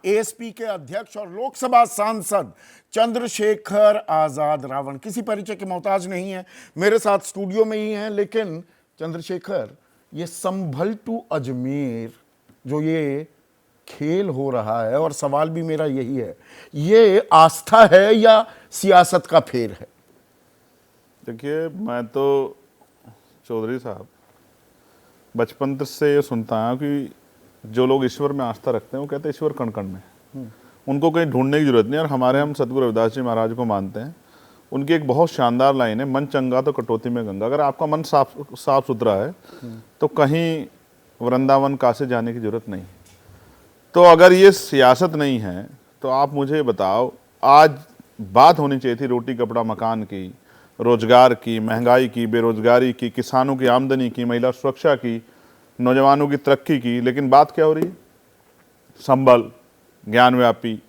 ASP के अध्यक्ष और लोकसभा सांसद चंद्रशेखर आजाद रावण किसी परिचय के मोहताज नहीं है, मेरे साथ स्टूडियो में ही हैं। लेकिन चंद्रशेखर, ये संभल टू अजमेर जो ये खेल हो रहा है, और सवाल भी मेरा यही है, ये आस्था है या सियासत का फेर है? देखिए, मैं तो चौधरी साहब बचपन से ये सुनता हूँ कि जो लोग ईश्वर में आस्था रखते हैं वो कहते हैं ईश्वर कण कण में, उनको कहीं ढूंढने की जरूरत नहीं। और हमारे हम सतगुरु रविदास जी महाराज को मानते हैं। उनकी एक बहुत शानदार लाइन है, मन चंगा तो कटौती में गंगा। अगर आपका मन साफ सुथरा है तो कहीं वृंदावन काशी जाने की जरूरत नहीं। तो अगर ये सियासत नहीं है तो आप मुझे बताओ, आज बात होनी चाहिए थी रोटी कपड़ा मकान की, रोजगार की, महंगाई की, बेरोजगारी की, किसानों की आमदनी की, महिला सुरक्षा की, नौजवानों की तरक्की की। लेकिन बात क्या हो रही है? संभल, ज्ञानव्यापी,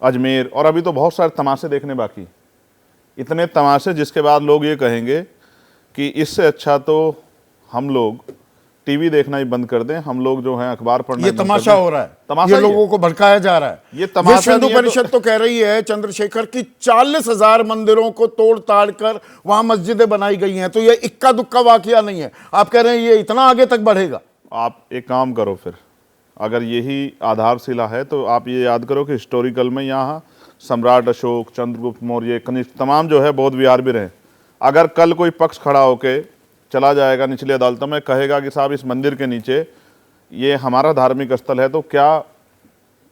अजमेर, और अभी तो बहुत सारे तमाशे देखने बाकी। इतने तमाशे जिसके बाद लोग ये कहेंगे कि इससे अच्छा तो हम लोग टीवी देखना ही बंद कर दें, हम लोग जो है अखबार पढ़ना। ये तमाशा हो रहा है, तमाशा ये लोगों को भड़काया जा रहा है। ये तमाशा विश्व हिंदू परिषद तो कह रही है चंद्रशेखर की 40,000 मंदिरों को तोड़ ताड़ कर वहां मस्जिदें बनाई गई हैं। तो ये इक्का दुक्का वाकया नहीं है। आप कह रहे हैं ये इतना आगे तक बढ़ेगा? आप एक काम करो, फिर अगर यही आधारशिला है तो आप ये याद करो कि हिस्टोरिकल में यहाँ सम्राट अशोक, चंद्रगुप्त मौर्य, कनिष्क, तमाम जो है बौद्ध विहार भी रहे। अगर कल कोई पक्ष खड़ा होके चला जाएगा निचली अदालतों में, कहेगा कि साहब इस मंदिर के नीचे ये हमारा धार्मिक स्थल है, तो क्या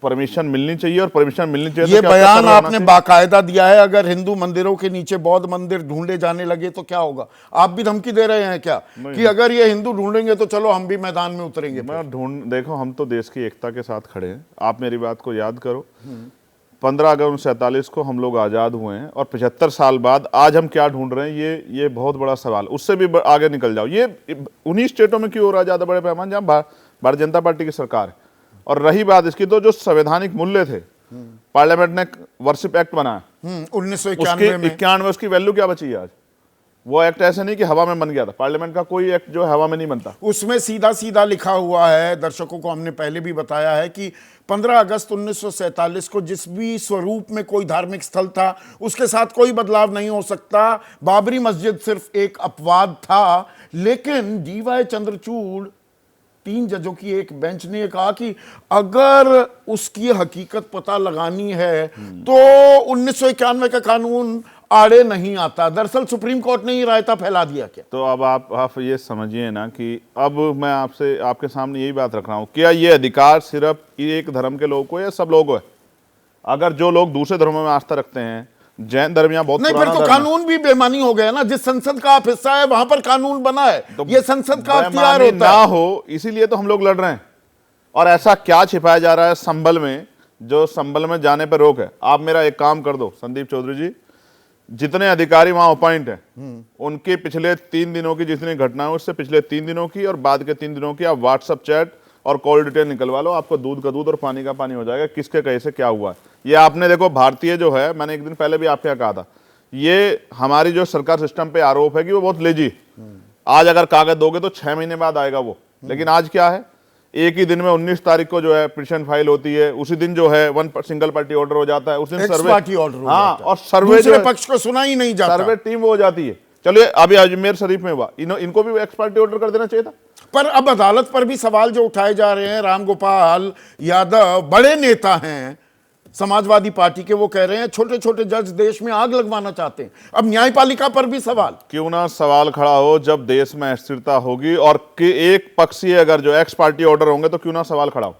परमिशन मिलनी चाहिए? और परमिशन मिलनी चाहिए ये बयान आपने बाकायदा दिया है। अगर हिंदू मंदिरों के नीचे बौद्ध मंदिर ढूंढे जाने लगे तो क्या होगा? आप भी धमकी दे रहे हैं क्या कि अगर ये हिंदू ढूंढेंगे तो चलो हम भी मैदान में उतरेंगे? देखो, हम तो देश की एकता के साथ खड़े हैं। आप मेरी बात को याद करो, 15 अगस्त 47 को हम लोग आज़ाद हुए हैं, और 75 साल बाद आज हम क्या ढूंढ रहे हैं, ये बहुत बड़ा सवाल। उससे भी आगे निकल जाओ, ये उन्हीं स्टेटों में क्यों हो रहा है ज़्यादा बड़े पैमाने जहाँ भारतीय जनता पार्टी की सरकार है। और रही बात इसकी, तो जो संवैधानिक मूल्य थे, पार्लियामेंट ने वर्शिप एक्ट बनाया 1991, उसकी वैल्यू क्या बची है आज? वो एक्ट ऐसे नहीं कि हवा में बन गया था। पार्लियामेंट का कोई एक्ट जो हवा में नहीं बनता। उसमें सीधा सीधा लिखा हुआ है, दर्शकों को हमने पहले भी बताया है कि 15 अगस्त 1947 को जिस भी स्वरूप में कोई धार्मिक स्थल था उसके साथ कोई बदलाव नहीं हो सकता। बाबरी मस्जिद सिर्फ एक अपवाद था। लेकिन डीवाई चंद्रचूड़, 3 जजों की एक बेंच ने कहा कि अगर उसकी हकीकत पता लगानी है तो 1991 का कानून आड़े नहीं आता। दरअसल सुप्रीम कोर्ट ने ही रायता फैला दिया क्या? तो अब आप ये समझिए ना कि अब मैं आपके सामने यही बात रख रहा हूं, क्या ये अधिकार सिर्फ एक धर्म के लोगों को या सब लोगों को है? अगर जो लोग दूसरे धर्मों में आस्था रखते हैं, जैन धर्म यहाँ बहुत नहीं, फिर तो कानून भी बेमानी हो गया ना। जिस संसद का आप हिस्सा है वहां पर कानून बना है, तो ये संसद का अख्तियार होता है। हो, इसीलिए तो हम लोग लड़ रहे हैं। और ऐसा क्या छिपाया जा रहा है संभल में, जो संभल में जाने पर रोक है? आप मेरा एक काम कर दो संदीप चौधरी जी, जितने अधिकारी वहां अपॉइंट हैं उनके पिछले 3 दिनों की जितनी घटनाएं, उससे पिछले 3 दिनों की और बाद के 3 दिनों की आप व्हाट्सएप चैट और कॉल डिटेल निकलवा लो। आपको दूध का दूध और पानी का पानी हो जाएगा, किसके कैसे क्या हुआ है। ये आपने देखो, भारतीय जो है, मैंने एक दिन पहले भी आपके यहाँ कहा था, ये हमारी जो सरकार सिस्टम पे आरोप है कि वो बहुत लेजी। आज अगर कागज दोगे तो 6 महीने बाद आएगा वो। लेकिन आज क्या है, एक ही दिन में 19 तारीख को जो है पिटीशन फाइल होती है, उसी दिन जो है सिंगल पार्टी ऑर्डर हो जाता है, उस दिन सर्वे पार्टी ऑर्डर हो हाँ, जाता है। और सर्वे दूसरे पक्ष को सुना ही नहीं जाता, सर्वे टीम वो हो जाती है। चलिए, अभी अजमेर शरीफ में हुआ, इनको भी एक्स पार्टी ऑर्डर कर देना चाहिए था। पर अब अदालत पर भी सवाल जो उठाए जा रहे हैं, राम गोपाल यादव बड़े नेता हैं समाजवादी पार्टी के, वो कह रहे हैं छोटे छोटे जज देश में आग लगवाना चाहते हैं। अब न्यायपालिका पर भी सवाल क्यों ना सवाल खड़ा हो जब देश में अस्थिरता होगी, और कि एक पक्षीय अगर जो एक्स पार्टी ऑर्डर होंगे तो क्यों ना सवाल खड़ा हो?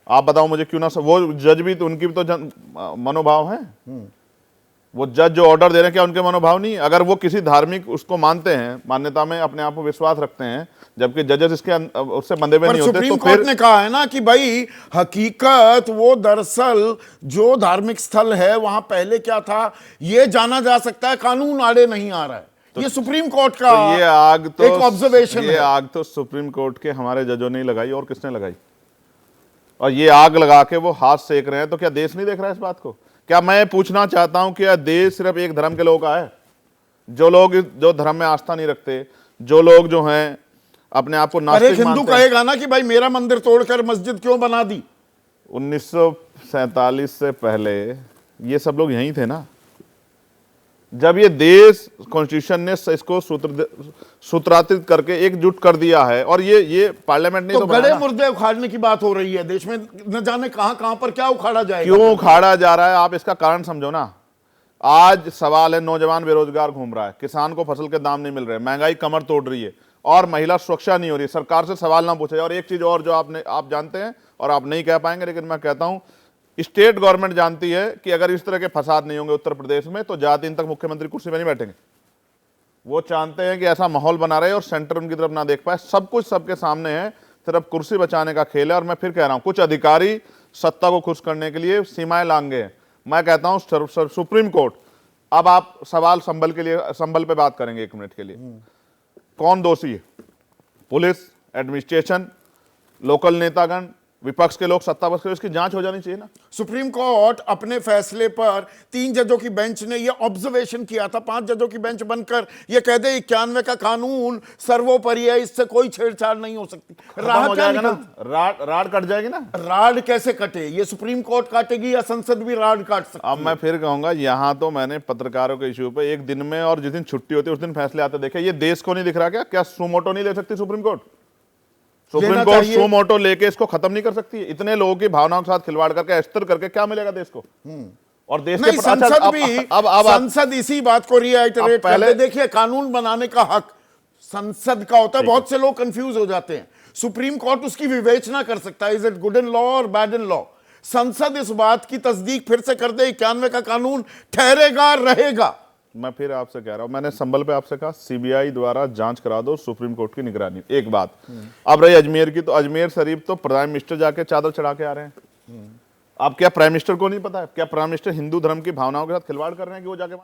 आप बताओ मुझे, क्यों ना? वो जज भी तो, उनकी भी तो मनोभाव है। वो जज जो ऑर्डर दे रहे हैं, क्या उनके मनोभाव नहीं? अगर वो किसी धार्मिक उसको मानते हैं, मान्यता में अपने आप को विश्वास रखते हैं, जबकि जजेस इसके उससे बंधे हुए नहीं होते, सुप्रीम कोर्ट ने कहा है ना कि भाई हकीकत वो दरअसल जो धार्मिक स्थल है वहां पहले क्या था ये जाना जा सकता है, कानून आड़े नहीं आ रहा है। तो ये सुप्रीम कोर्ट का ये आग तो एक ऑब्जर्वेशन है। ये आग तो सुप्रीम कोर्ट के हमारे जजों ने लगाई, और किसने लगाई? और ये आग लगा के वो हाथ सेक रहे हैं, तो क्या देश नहीं देख रहा है इस बात को? क्या मैं पूछना चाहता हूं कि यह देश सिर्फ एक धर्म के लोगों का है? जो लोग जो धर्म में आस्था नहीं रखते, जो लोग जो हैं अपने आप को नास्तिक मानते हैं। हिंदू कहेगा ना कि भाई मेरा मंदिर तोड़कर मस्जिद क्यों बना दी? 1947 से पहले ये सब लोग यहीं थे ना, जब ये देश कॉन्स्टिट्यूशन ने इसको सूत्रांतरित करके एकजुट कर दिया है, और ये पार्लियामेंट ने तो तो बड़े बनाया ना। मुर्दे उखाड़ने की बात हो रही है देश में, न जाने कहां कहां पर क्या उखाड़ा जाएगा। क्यों उखाड़ा जा रहा है, आप इसका कारण समझो ना। आज सवाल है, नौजवान बेरोजगार घूम रहा है, किसान को फसल के दाम नहीं मिल रहे, महंगाई कमर तोड़ रही है, और महिला सुरक्षा नहीं हो रही, सरकार से सवाल ना पूछे। और एक चीज और जो आप जानते हैं और आप नहीं कह पाएंगे, लेकिन मैं कहता हूं, स्टेट गवर्नमेंट जानती है कि अगर इस तरह के फसाद नहीं होंगे उत्तर प्रदेश में तो ज्यादा दिन तक मुख्यमंत्री कुर्सी पर नहीं बैठेंगे। वो चाहते हैं कि ऐसा माहौल बना रहे और सेंटर उनकी तरफ ना देख पाए। सब कुछ सबके सामने है, सिर्फ कुर्सी बचाने का खेल है। और मैं फिर कह रहा हूं, कुछ अधिकारी सत्ता को खुश करने के लिए सीमाएं लांघे हैं। मैं कहता हूं सुप्रीम कोर्ट, अब आप सवाल संभल पे बात करेंगे 1 मिनट के लिए। कौन दोषी है? पुलिस, एडमिनिस्ट्रेशन, लोकल नेतागण, विपक्ष के लोग, सत्ता पक्ष के लोग, इसकी जांच हो जानी चाहिए ना। सुप्रीम कोर्ट अपने फैसले पर 3 जजों की बेंच ने यह ऑब्जर्वेशन किया था, 5 जजों की बेंच बनकर यह कह दे 91 का कानून सर्वोपरि है, इससे कोई छेड़छाड़ नहीं हो सकती। खत्म हो जाएगा ना, राड कट जाएगी ना। राड कैसे कटे? ये सुप्रीम कोर्ट काटेगी या संसद भी राड काट सकती है? अब मैं फिर कहूंगा, यहां तो मैंने पत्रकारों के इश्यू पे एक दिन में, और जिस दिन छुट्टी होती है उस दिन फैसले आते देखे। ये देश को नहीं दिख रहा क्या सुमोटो नहीं ले सकती supreme court? Supreme court suo motu लेके इसको खत्म नहीं कर सकती? इतने लोगों की भावनाओं के साथ खिलवाड़ करके, अस्थिर करके क्या मिलेगा देश को? और देश नहीं, के संसद भी संसद इसी बात को रिआइटरेट करते। देखिए, कानून बनाने का हक संसद का होता है। बहुत से लोग कंफ्यूज हो जाते हैं। सुप्रीम कोर्ट उसकी विवेचना कर सकता है, is it good in law और बैड इन लॉ। संसद इस बात की तस्दीक फिर से कर दे 91 का कानून ठहरेगा, रहेगा। मैं फिर आपसे कह रहा हूं, मैंने संभल पे आपसे कहा सीबीआई द्वारा जांच करा दो सुप्रीम कोर्ट की निगरानी। एक बात। अब रही अजमेर की, तो अजमेर शरीफ तो प्राइम मिनिस्टर जाके चादर चढ़ा के आ रहे हैं। अब क्या प्राइम मिनिस्टर को नहीं पता है? क्या प्राइम मिनिस्टर हिंदू धर्म की भावनाओं के साथ खिलवाड़ कर रहे हैं कि वो जाके